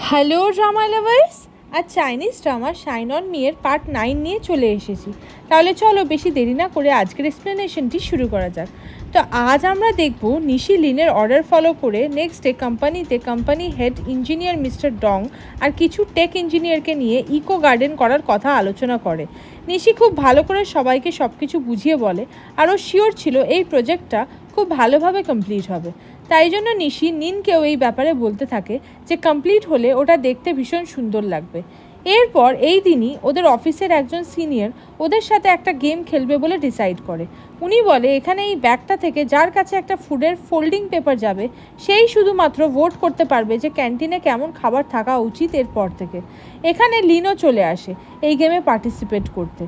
Hello drama lovers, আজ Chinese drama shine on me এর part 9 নিয়ে চলে এসেছি। তাহলে চলো বেশি দেরি না করে আজকের এক্সপ্লেনেশনটি শুরু করা যাক। তো আজ আমরা দেখব নিশি লিনের অর্ডার ফলো করে next day company head engineer mister Dong আর কিছু টেক ইঞ্জিনিয়ারকে নিয়ে ইকো গার্ডেন করার কথা আলোচনা করে। নিশি খুব ভালো করে সবাইকে সব কিছু বুঝিয়ে বলে আর ও শিওর ছিল এই প্রজেক্টটা খুব ভালোভাবে কমপ্লিট হবে। তাই জন্য নিশি নিনকেও এই ব্যাপারে বলতে থাকে যে কমপ্লিট হলে ওটা দেখতে ভীষণ সুন্দর লাগবে। এরপর এই দিনই ওদের অফিসের একজন সিনিয়র ওদের সাথে একটা গেম খেলবে বলে ডিসাইড করে। উনি বলে এখানে এই ব্যাগটা থেকে যার কাছে একটা ফুডের ফোল্ডিং পেপার যাবে সেই শুধুমাত্র ভোট করতে পারবে যে ক্যান্টিনে কেমন খাবার থাকা উচিত। এরপর থেকে এখানে লিনও চলে আসে এই গেমে পার্টিসিপেট করতে।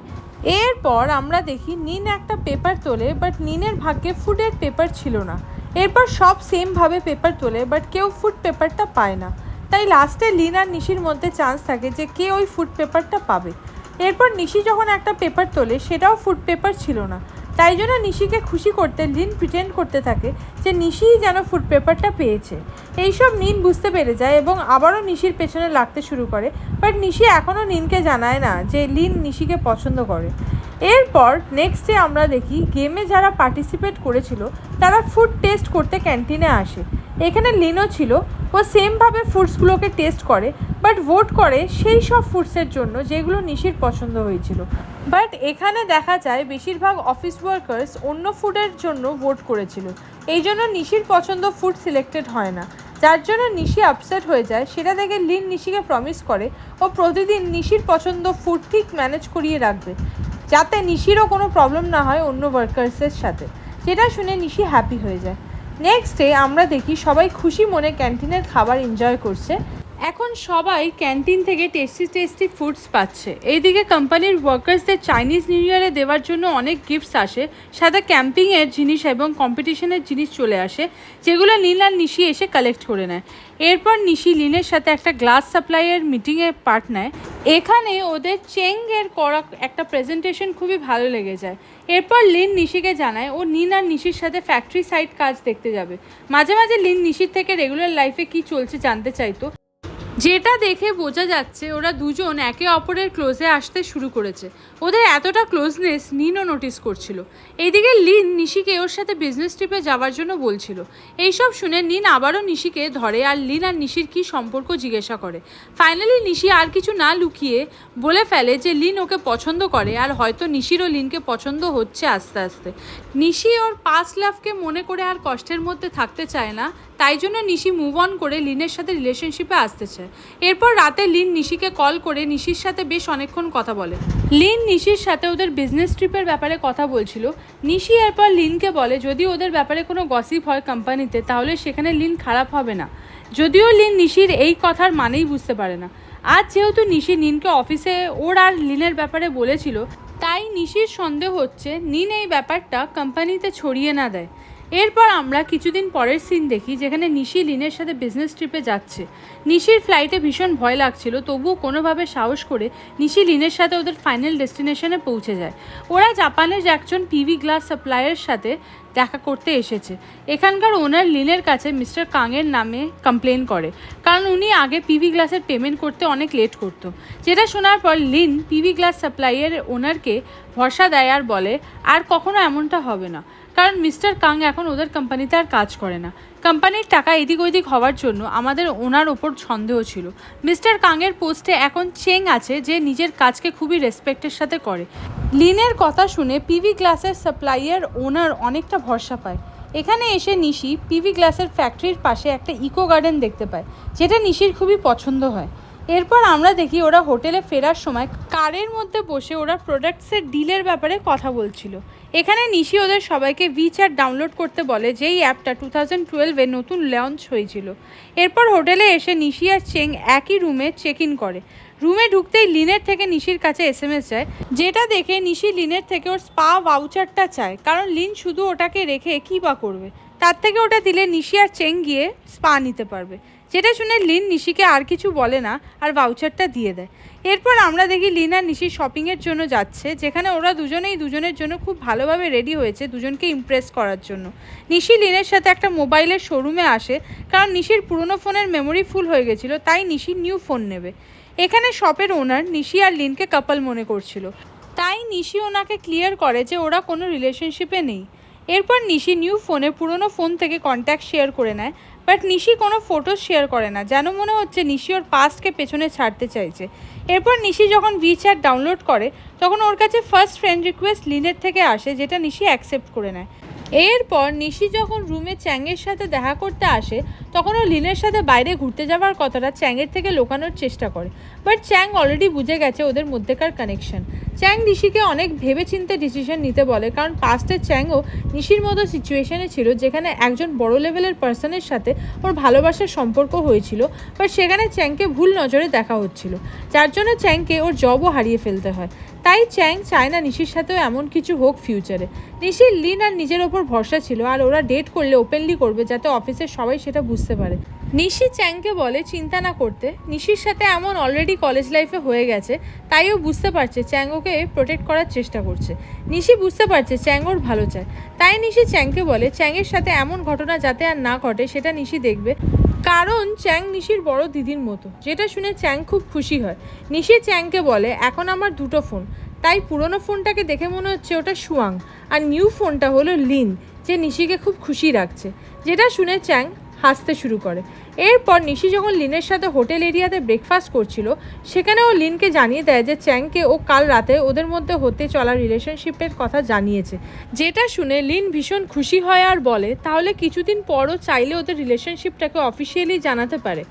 এরপর আমরা দেখি নিন একটা পেপার তোলে, বাট নিনের ভাগ্যে ফুডের পেপার ছিল না। এরপর সব সেমভাবে পেপার তোলে, বাট কেউ ফুড পেপারটা পায় না। তাই লাস্টে লিন আর নিশির মধ্যে চান্স থাকে যে কে ওই ফুড পেপারটা পাবে। এরপর নিশি যখন একটা পেপার তোলে সেটাও ফুড পেপার ছিল না। তাই জন্য নিশিকে খুশি করতে লিন প্রিটেন্ড করতে থাকে যে নিশিই যেন ফুড পেপারটা পেয়েছে। এইসব নিন বুঝতে পেরে যায় এবং আবারও নিশির পেছনে লাগতে শুরু করে, বাট নিশি এখনও নিনকে জানায় না যে লিন নিশিকে পছন্দ করে। এরপর নেক্সট ডে আমরা দেখি গেমে যারা পার্টিসিপেট করেছিল তারা ফুড টেস্ট করতে ক্যান্টিনে আসে। এখানে লিনও ছিল। ও সেমভাবে ফুডসগুলোকে টেস্ট করে, বাট ভোট করে সেই সব ফুডসের জন্য যেগুলো নিশির পছন্দ হয়েছিল। বাট এখানে দেখা যায় বেশিরভাগ অফিস ওয়ার্কার্স অন্য ফুডের জন্য ভোট করেছিল। এই জন্য নিশির পছন্দ ফুড সিলেক্টেড হয় না, যার জন্য নিশি আপসেট হয়ে যায়। সেটা দেখে লিন নিশিকে প্রমিস করে ও প্রতিদিন নিশির পছন্দ ফুড ঠিক ম্যানেজ করিয়ে রাখবে, যাতে নিশিরও কোনো প্রবলেম না হয় অন্য ওয়ার্কার্সের সাথে। যেটা শুনে নিশি হ্যাপি হয়ে যায়। নেক্সট ডে আমরা দেখি সবাই খুশি মনে ক্যান্টিনের খাবার এনজয় করছে। এখন সবাই ক্যান্টিন থেকে টেস্টি ফুডস পাচ্ছে। এইদিকে কোম্পানির ওয়ার্কার্সদের চাইনিজ নিউ ইয়ারে দেওয়ার জন্য অনেক গিফটস আসে, সাথে ক্যাম্পিংয়ের জিনিস এবং কম্পিটিশনের জিনিস চলে আসে, যেগুলো লিন আর নিশি এসে কালেক্ট করে নেয়। এরপর নিশি লিনের সাথে একটা গ্লাস সাপ্লাইয়ের মিটিংয়ে পার্ট নেয়। এখানে ওদের চেংয়ের করা একটা প্রেজেন্টেশন খুবই ভালো লেগে যায়। এরপর লিন নিশিকে জানায় ও নিন আর নিশির সাথে ফ্যাক্টরি সাইড কাজ দেখতে যাবে। মাঝে মাঝে লিন নিশির থেকে রেগুলার লাইফে কী চলছে জানতে চাইতো, যেটা দেখে বোঝা যাচ্ছে ওরা দুজন একে অপরের ক্লোজে আসতে শুরু করেছে। ওদের এতটা ক্লোজনেস নিনও নোটিস করছিল। এইদিকে লিন নিশিকে ওর সাথে বিজনেস ট্রিপে যাওয়ার জন্য বলছিল। এইসব শুনে নিন আবারও নিশিকে ধরে আর লিন আর নিশির কী সম্পর্ক জিজ্ঞাসা করে। ফাইনালি নিশি আর কিছু না লুকিয়ে বলে ফেলে যে লিন ওকে পছন্দ করে আর হয়তো নিশিরও লিনকে পছন্দ হচ্ছে আস্তে আস্তে। নিশি ওর পাস্ট লাভকে মনে করে আর কষ্টের মধ্যে থাকতে চায় না, তাই জন্য নিশি মুভ অন করে লিনের সাথে রিলেশনশিপে আসতে চায়। এরপর রাতে লিন নিশিকে কল করে নিশির সাথে বেশ অনেকক্ষণ কথা বলে। লিন নিশির সাথে ওদের বিজনেস ট্রিপের ব্যাপারে কথা বলছিল। নিশি এরপর লিনকে বলে যদি ওদের ব্যাপারে কোনো গসিপ হয় কোম্পানিতে তাহলে সেখানে লিন খারাপ হবে না। যদিও লিন নিশির এই কথার মানেই বুঝতে পারে না। আজ যেহেতু নিশি নিনকে অফিসে ওর আর লিনের ব্যাপারে বলেছিল, তাই নিশির সন্দেহ হচ্ছে নিন এই ব্যাপারটা কোম্পানিতে ছড়িয়ে না দেয়। এরপর আমরা কিছুদিন পরের সিন দেখি যেখানে নিশি লিনের সাথে বিজনেস ট্রিপে যাচ্ছে। নিশির ফ্লাইটে ভীষণ ভয় লাগছিল, তবুও কোনোভাবে সাহস করে নিশি লিনের সাথে ওদের ফাইনাল ডেস্টিনেশনে পৌঁছে যায়। ওরা জাপানের একজন পিভি গ্লাস সাপ্লায়ারের সাথে দেখা করতে এসেছে। এখানকার ওনার লিনের কাছে মিস্টার কাংয়ের নামে কমপ্লেন করে, কারণ উনি আগে পিভি গ্লাসের পেমেন্ট করতে অনেক লেট করতো। যেটা শোনার পর লিন পিভি গ্লাস সাপ্লাইয়ের ওনারকে ভরসা দেয় আর বলে আর কখনো এমনটা হবে না, কারণ মিস্টার কাং এখন ওদের কোম্পানিতে আর কাজ করে না। কোম্পানির টাকা এদিক ওদিক হওয়ার জন্য আমাদের ওনার ওপর সন্দেহ ছিল। মিস্টার কাংয়ের পোস্টে এখন চেং আছে যে নিজের কাজকে খুবই রেসপেক্টের সাথে করে। লিনের কথা শুনে পিভি গ্লাসের সাপ্লাইয়ের ওনার অনেকটা ভরসা পায়। এখানে এসে নিশি পিভি গ্লাসের ফ্যাক্টরির পাশে একটা ইকো গার্ডেন দেখতে পায়, যেটা নিশির খুবই পছন্দ হয়। এরপর আমরা দেখি ওরা হোটেলে ফেরার সময় কারের মধ্যে বসে ওরা প্রোডাক্টসের ডিলের ব্যাপারে কথা বলছিল। এখানে নিশি ওদের সবাইকে ভিচ্যাট ডাউনলোড করতে বলে, যেই অ্যাপটা 2012-এ নতুন লঞ্চ হয়েছিল। এরপর হোটেলে এসে নিশি আর চেং একই রুমে চেক ইন করে। রুমে ঢুকতেই লিনের থেকে নিশির কাছে এসএমএস যায়, যেটা দেখে নিশি লিনের থেকে ওর স্পা ভাউচারটা চায়, কারণ লিন শুধু ওটাকে রেখে কী বা করবে। তার থেকে ওটা দিলে নিশি আর চেং গিয়ে স্পা নিতে পারবে। যেটা শুনে লিন নিশিকে আর কিছু বলে না আর ভাউচারটা দিয়ে দেয়। এরপর আমরা দেখি লিন আর নিশি শপিংয়ের জন্য যাচ্ছে, যেখানে ওরা দুজনেই দুজনের জন্য খুব ভালোভাবে রেডি হয়েছে দুজনকে ইমপ্রেস করার জন্য। নিশি লিনের সাথে একটা মোবাইলের শোরুমে আসে, কারণ নিশির পুরনো ফোনের মেমোরি ফুল হয়ে গেছিলো, তাই নিশি নিউ ফোন নেবে। এখানে শপের ওনার নিশি আর লিনকে কাপল মনে করছিল, তাই নিশি ওনাকে ক্লিয়ার করে যে ওরা কোনো রিলেশনশিপে নেই। এরপর নিশি নিউ ফোনে পুরনো ফোন থেকে কন্ট্যাক্ট শেয়ার করে নেয়, বাট নিশি কোনো ফটোজ শেয়ার করে না, যেন মনে হচ্ছে নিশি ওর পাস্টকে পেছনে ছাড়তে চাইছে। এরপর নিশি যখন ভিচ্যাট ডাউনলোড করে তখন ওর কাছে ফার্স্ট ফ্রেন্ড রিকোয়েস্ট লিনের থেকে আসে, যেটা নিশি অ্যাকসেপ্ট করে নেয়। এরপর নিশি যখন রুমে চ্যাংয়ের সাথে দেখা করতে আসে তখন ও লিনের সাথে বাইরে ঘুরতে যাওয়ার কথাটা চ্যাংয়ের থেকে লুকানোর চেষ্টা করে, বাট চ্যাং অলরেডি বুঝে গেছে ওদের মধ্যেকার কানেকশন। চ্যাং নিশিকে অনেক ভেবেচিন্তে ডিসিশন নিতে বলে, কারণ পাস্টে চ্যাংও নিশির মতো সিচুয়েশনে ছিল, যেখানে একজন বড় লেভেলের পার্সনের সাথে ওর ভালোবাসার সম্পর্ক হয়েছিল, বাট সেখানে চ্যাংকে ভুল নজরে দেখা হচ্ছিল, যার জন্য চ্যাংকে ওর জবও হারিয়ে ফেলতে হয়। তাই চ্যাং চায় না নিশির সাথেও এমন কিছু হোক ফিউচারে। নিশির লিন আর নিজের ওপর ভরসা ছিল, আর ওরা ডেট করলে ওপেনলি করবে, যাতে অফিসের সবাই সেটা বুঝতে পারে। নিশি চ্যাংকে বলে চিন্তা না করতে, নিশির সাথে এমন অলরেডি কলেজ লাইফে হয়ে গেছে, তাই ও বুঝতে পারছে চ্যাং ওকে প্রোটেক্ট করার চেষ্টা করছে। নিশি বুঝতে পারছে চ্যাং ওর ভালো চায়, তাই নিশি চ্যাংকে বলে চ্যাংয়ের সাথে এমন ঘটনা যাতে আর না ঘটে সেটা নিশি দেখবে, কারণ চ্যাং নিশির বড় দিদির মতো। যেটা শুনে চ্যাং খুব খুশি হয়। নিশি চ্যাংকে বলে এখন আমার দুটো ফোন, তাই পুরনো ফোনটাকে দেখে মনে হচ্ছে ওটা সুয়াং, আর নিউ ফোনটা হলো লিন, যে নিশিকে খুব খুশি রাখছে। যেটা শুনে চ্যাং হাসতে শুরু করে। এরপর নিশি যখন লিনের সাথে হোটেল এরিয়াতে ব্রেকফাস্ট করছিল, সেখানে ও লিনকে জানিয়ে দেয় যে চ্যাংকে ও কাল রাতে ওদের মধ্যে হতে চলা রিলেশনশিপের কথা জানিয়েছে। যেটা শুনে লিন ভীষণ খুশি হয় আর বলে তাহলে কিছুদিন পরও চাইলে ওদের রিলেশনশিপটাকে অফিসিয়ালি জানাতে পারে।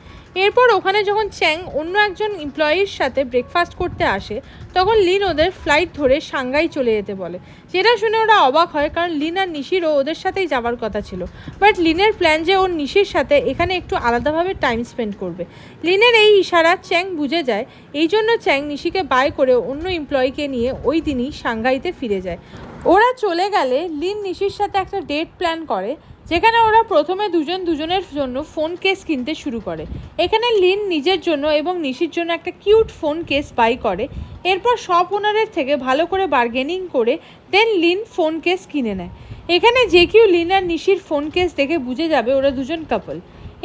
এরপর ওখানে যখন চ্যাং অন্য একজন এমপ্লয়ির সাথে ব্রেকফাস্ট করতে আসে তখন লিন ওদের ফ্লাইট ধরে সাংহাই চলে যেতে বলে। যেটা শুনে ওরা অবাক হয়, কারণ লিন আর নিশিরও ওদের সাথেই যাওয়ার কথা ছিল, বাট লিনের প্ল্যান যে ওর নিশির সাথে এখানে একটু আলাদাভাবে টাইম স্পেন্ড করবে। লিনের এই ইশারা চ্যাং বুঝে যায়, এই জন্য চ্যাং নিশিকে বাই করে অন্য এমপ্লয়িকে নিয়ে ওই দিনই সাংহাইতে ফিরে যায়। ওরা চলে গেলে লিন নিশির সাথে একটা ডেট প্ল্যান করে, যেখানে ওরা প্রথমে দুজনের জন্য ফোন কেস কিনতে শুরু করে। এখানে লিন নিজের জন্য এবং নিশির জন্য একটা কিউট ফোন কেস বাই করে। এরপর শপ ওনারের থেকে ভালো করে বার্গেনিং করে দেন লিন ফোন কেস কিনে নেয়। এখানে যে কেউ লিন আর নিশির ফোন কেস দেখে বুঝে যাবে ওরা দুজন কাপল।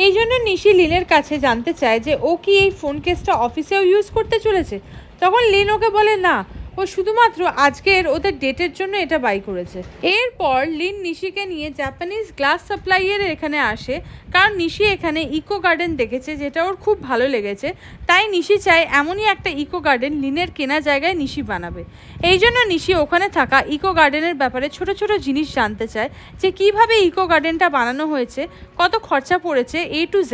এই জন্য নিশি লিনের কাছে জানতে চায় যে ও কি এই ফোন কেসটা অফিসেও ইউজ করতে চলেছে। তখন লিন ওকে বলে না, ও শুধুমাত্র আজকের ওদের ডেটের জন্য এটা বাই করেছে। এরপর লিন নিশিকে নিয়ে জাপানিজ গ্লাস সাপ্লাইয়ের এখানে আসে, কারণ নিশি এখানে ইকো গার্ডেন দেখেছে, যেটা ওর খুব ভালো লেগেছে। তাই নিশি চায় এমনই একটা ইকো গার্ডেন লিনের কেনা জায়গায় নিশি বানাবে। এই জন্য নিশি ওখানে থাকা ইকো গার্ডেনের ব্যাপারে ছোট ছোট জিনিস জানতে চায়, যে কিভাবে ইকো গার্ডেনটা বানানো হয়েছে, কত খরচা পড়েছে A to Z।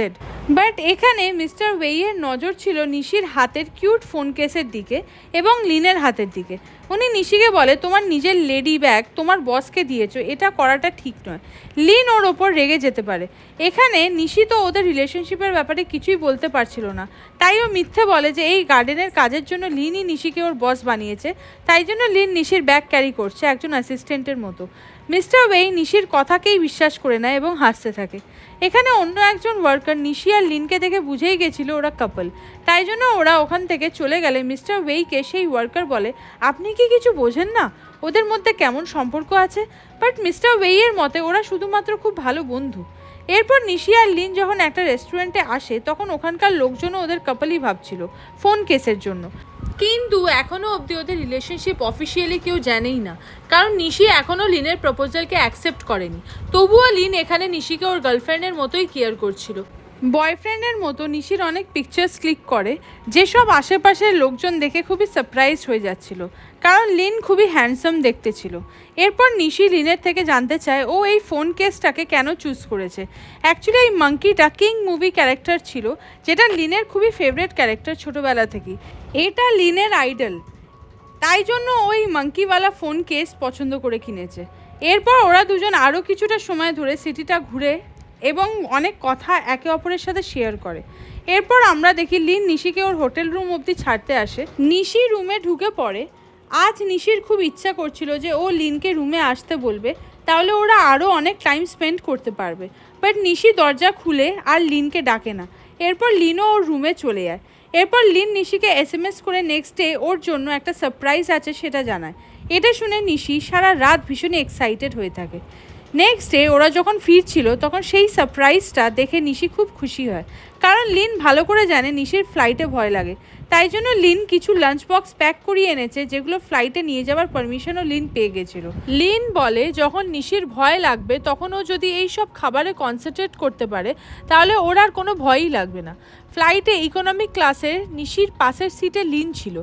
বাট এখানে মিস্টার ওয়েইয়ের নজর ছিল নিশির হাতের কিউট ফোন কেসের দিকে এবং লিনের হাতের দিকে। উনি নিশিকে বলে তোমার নিজের লেডি ব্যাগ তোমার বসকে দিয়েছো, এটা করাটা ঠিক নয়। লিন ওর ওপর রেগে যেতে পারে। এখানে নিশি তো ওদের রিলেশনশিপের ব্যাপারে কিছুই বলতে পারছিল না, তাই ও মিথ্যে বলে যে এই গার্ডেনের কাজের জন্য লিনই নিশিকে ওর বস বানিয়েছে, তাই জন্য লিন নিশির ব্যাগ ক্যারি করছে একজন অ্যাসিস্ট্যান্টের মতো। মিস্টার ওয়েই নিশির কথাকেই বিশ্বাস করে নেয় এবং হাসতে থাকে। এখানে অন্য একজন ওয়ার্কার নিশি আর লিনকে দেখে বুঝেই গেছিল ওরা কাপল, তাই জন্য ওরা ওখান থেকে চলে গেলে মিস্টার ওয়েইকে সেই ওয়ার্কার বলে আপনি কি কিছু বোঝেন না ওদের মধ্যে কেমন সম্পর্ক আছে। বাট মিস্টার ওয়েইয়ের মতে ওরা শুধুমাত্র খুব ভালো বন্ধু। এরপর নিশি আর লিন যখন একটা রেস্টুরেন্টে আসে তখন ওখানকার লোকজনও ওদের কাপলই ভাবছিল ফোন কেসের জন্য, কিন্তু এখনও অবধি ওদের রিলেশনশিপ অফিসিয়ালি কেউ জানেই না, কারণ নিশি এখনও লিনের প্রপোজালকে অ্যাকসেপ্ট করেনি। তবুও লিন এখানে নিশিকে ওর গার্লফ্রেন্ডের মতোই কেয়ার করছিল। বয়ফ্রেন্ডের মতো নিশির অনেক পিকচার্স ক্লিক করে, যেসব আশেপাশের লোকজন দেখে খুবই সারপ্রাইজ হয়ে যাচ্ছিল, কারণ লিন খুবই হ্যান্ডসাম দেখতে ছিল। এরপর নিশি লিনের থেকে জানতে চায় ও এই ফোন কেসটাকে কেন চুজ করেছে। অ্যাকচুয়ালি এই মাঙ্কিটা কিং মুভি ক্যারেক্টার ছিল, যেটা লিনের খুবই ফেভারিট ক্যারেক্টার ছোটোবেলা থেকেই। এটা লিনের আইডল, তাই জন্য ওই মাঙ্কিওয়ালা ফোন কেস পছন্দ করে কিনেছে। এরপর ওরা দুজন আরও কিছুটা সময় ধরে সিটিটা ঘুরে এবং অনেক কথা একে অপরের সাথে শেয়ার করে। এরপর আমরা দেখি লিন নিশিকে ওর হোটেল রুম অবধি ছাড়তে আসে। নিশি রুমে ঢুকে পড়ে। আজ নিশির খুব ইচ্ছা করছিল যে ও লিনকে রুমে আসতে বলবে, তাহলে ওরা আরও অনেক টাইম স্পেন্ড করতে পারবে। বাট নিশি দরজা খুলে আর লিনকে ডাকে না। এরপর লিনও ওর রুমে চলে যায়। এরপর লিন নিশিকে SMS করে নেক্সট ডে ওর জন্য একটা সারপ্রাইজ আছে সেটা জানায়। এটা শুনে নিশি সারা রাত ভীষণ এক্সাইটেড হয়ে থাকে। নেক্সট ডে ওরা যখন ফিরছিল তখন সেই সারপ্রাইজটা দেখে নিশি খুব খুশি হয়, কারণ লিন ভালো করে জানে নিশির ফ্লাইটে ভয় লাগে। তাই জন্য লিন কিছু লাঞ্চ বক্স প্যাক করিয়ে এনেছে, যেগুলো ফ্লাইটে নিয়ে যাওয়ার পারমিশনও লিন পেয়ে গেছিলো। লিন বলে যখন নিশির ভয় লাগবে তখন ও যদি এই সব খাবারে কনসেন্ট্রেট করতে পারে তাহলে ওর আর কোনো ভয়ই লাগবে না। ফ্লাইটে ইকোনমিক ক্লাসের নিশির পাশের সিটে লিন ছিল,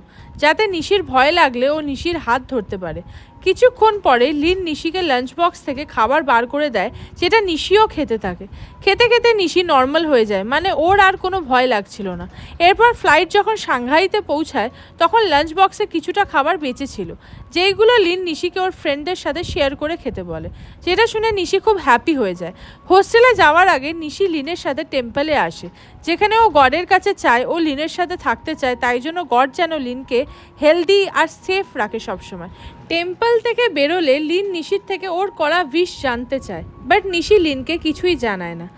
যাতে নিশির ভয় লাগলে ও নিশির হাত ধরতে পারে। কিছুক্ষণ পরে লিন নিশিকে লাঞ্চ বক্স থেকে খাবার বার করে দেয়, যেটা নিশিও খেতে থাকে। খেতে খেতে নিশি নর্মাল হয়ে যায়, মানে ওর আর কোনো ভয় লাগছিল না। এরপর ফ্লাইট যখন সাংহাইতে পৌঁছায় তখন লাঞ্চ বক্সে কিছুটা খাবার বেঁচে ছিল, যেইগুলো লিন নিশিকে ওর ফ্রেন্ডদের সাথে শেয়ার করে খেতে বলে, যেটা শুনে নিশি খুব হ্যাপি হয়ে যায়। হোস্টেলে যাওয়ার আগে নিশি লিনের সাথে টেম্পলে আসে, যেখানে ও গডের কাছে চায় ও লিনের সাথে থাকতে চায়, তাই জন্য গড যেন লিনকে হেলদি আর সেফ রাখে সবসময়। টেম্পল থেকে বেরোলে লিন নিশির থেকে ওর করা উইশ জানতে চায়, বাট নিশি লিনকে কিছুই জানায় না।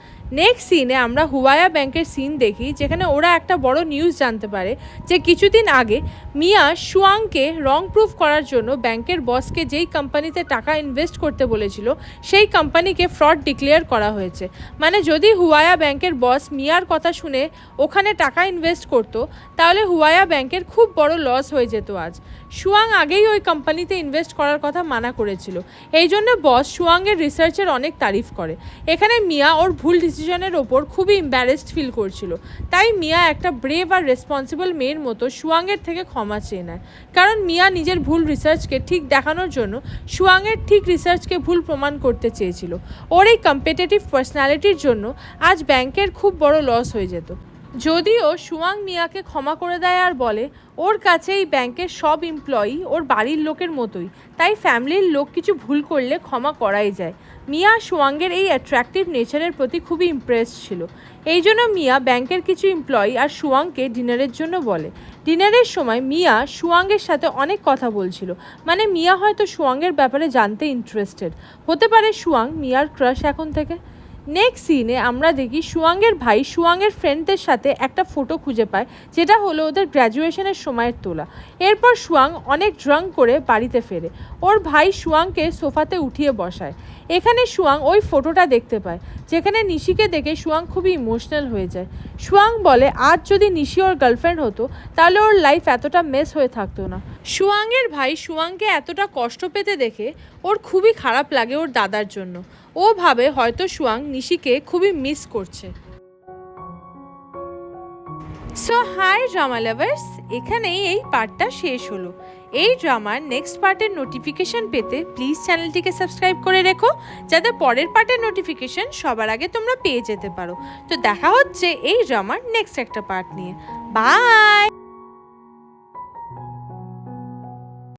নেক্সট সিনে আমরা হুয়ায়া ব্যাংকের সিন দেখি, যেখানে ওরা একটা বড় নিউজ জানতে পারে যে কিছুদিন আগে মিয়া শুয়াংকে রং প্রুফ করার জন্য ব্যাংকের বসকে যেই কোম্পানিতে টাকা ইনভেস্ট করতে বলেছিল সেই কোম্পানিকে ফ্রড ডিক্লেয়ার করা হয়েছে। মানে যদি হুয়ায়া ব্যাংকের বস মিয়ার কথা শুনে ওখানে টাকা ইনভেস্ট করতো তাহলে হুয়ায়া ব্যাংকের খুব বড় লস হয়ে যেত আজ। শুয়াং আগেই ওই কোম্পানিতে ইনভেস্ট করার কথা মানা করেছিল, এই জন্য বস শুয়াংয়ের রিসার্চের অনেক তারিফ করে। এখানে মিয়া ওর ভুল ডিসিশনের ওপর খুবই এম্বারেসড ফিল করছিল, তাই মিয়া একটা ব্রেভ আর রেসপন্সিবল মেয়ের মতো শুয়াংয়ের থেকে ক্ষমা চেয়ে নেয়, কারণ মিয়া নিজের ভুল রিসার্চকে ঠিক দেখানোর জন্য শুয়াংয়ের ঠিক রিসার্চকে ভুল প্রমাণ করতে চেয়েছিল। ওর এই কম্পিটিটিভ পার্সোনালিটির জন্য আজ ব্যাংকের খুব বড় লস হয়ে যেত। যদিও শুয়াং মিয়াকে ক্ষমা করে দেয় আর বলে ওর কাছে এই ব্যাংকের সব এমপ্লয়ি ওর বাড়ির লোকের মতোই, তাই ফ্যামিলির লোক কিছু ভুল করলে ক্ষমা করাই যায়। মিয়া শুয়াংয়ের এই অ্যাট্রাকটিভ নেচারের প্রতি খুবই ইমপ্রেস ছিল, এই জন্য মিয়া ব্যাংকের কিছু এমপ্লয়ি আর শুয়াংকে ডিনারের জন্য বলে। ডিনারের সময় মিয়া শুয়াংয়ের সাথে অনেক কথা বলছিল, মানে মিয়া হয়তো শুয়াংয়ের ব্যাপারে জানতে ইন্টারেস্টেড হতে পারে শুয়াং মিয়ার ক্রাশ এখন থেকে। নেক্সট সিনে আমরা দেখি শুয়াংয়ের ভাই শুয়াংয়ের ফ্রেন্ডদের সাথে একটা ফটো খুঁজে পায়, যেটা হলো ওদের গ্র্যাজুয়েশনের সময়ের তোলা। এরপর শুয়াং অনেক ড্রাঙ্ক করে বাড়িতে ফেরে, ওর ভাই শুয়াংকে সোফাতে উঠিয়ে বসায়। এখানে শুয়াং ওই ফটোটা দেখতে পায়, যেখানে নিশিকে দেখে শুয়াং খুবই ইমোশনাল হয়ে যায়। শুয়াং বলে আজ যদি নিশি ওর গার্লফ্রেন্ড হতো তাহলে ওর লাইফ এতটা মেস হয়ে থাকতো না। শুয়াংয়ের ভাই শুয়াংকে এতটা কষ্ট পেতে দেখে ওর খুবই খারাপ লাগে ওর দাদার জন্য। ও ভাবে হয়তো শুয়াং নিশিকে খুবই মিস করছে। সো হাই ড্রামা লাভার্স, এখানেই এই পার্টটা শেষ হলো। এই ড্রামার নেক্সট পার্টের নোটিফিকেশন পেতে প্লিজ চ্যানেলটিকে সাবস্ক্রাইব করে রেখো, যাতে পরের পার্টের নোটিফিকেশন সবার আগে তোমরা পেয়ে যেতে পারো। তো দেখা হচ্ছে এই ড্রামার নেক্সট একটা পার্ট নিয়ে। বাই।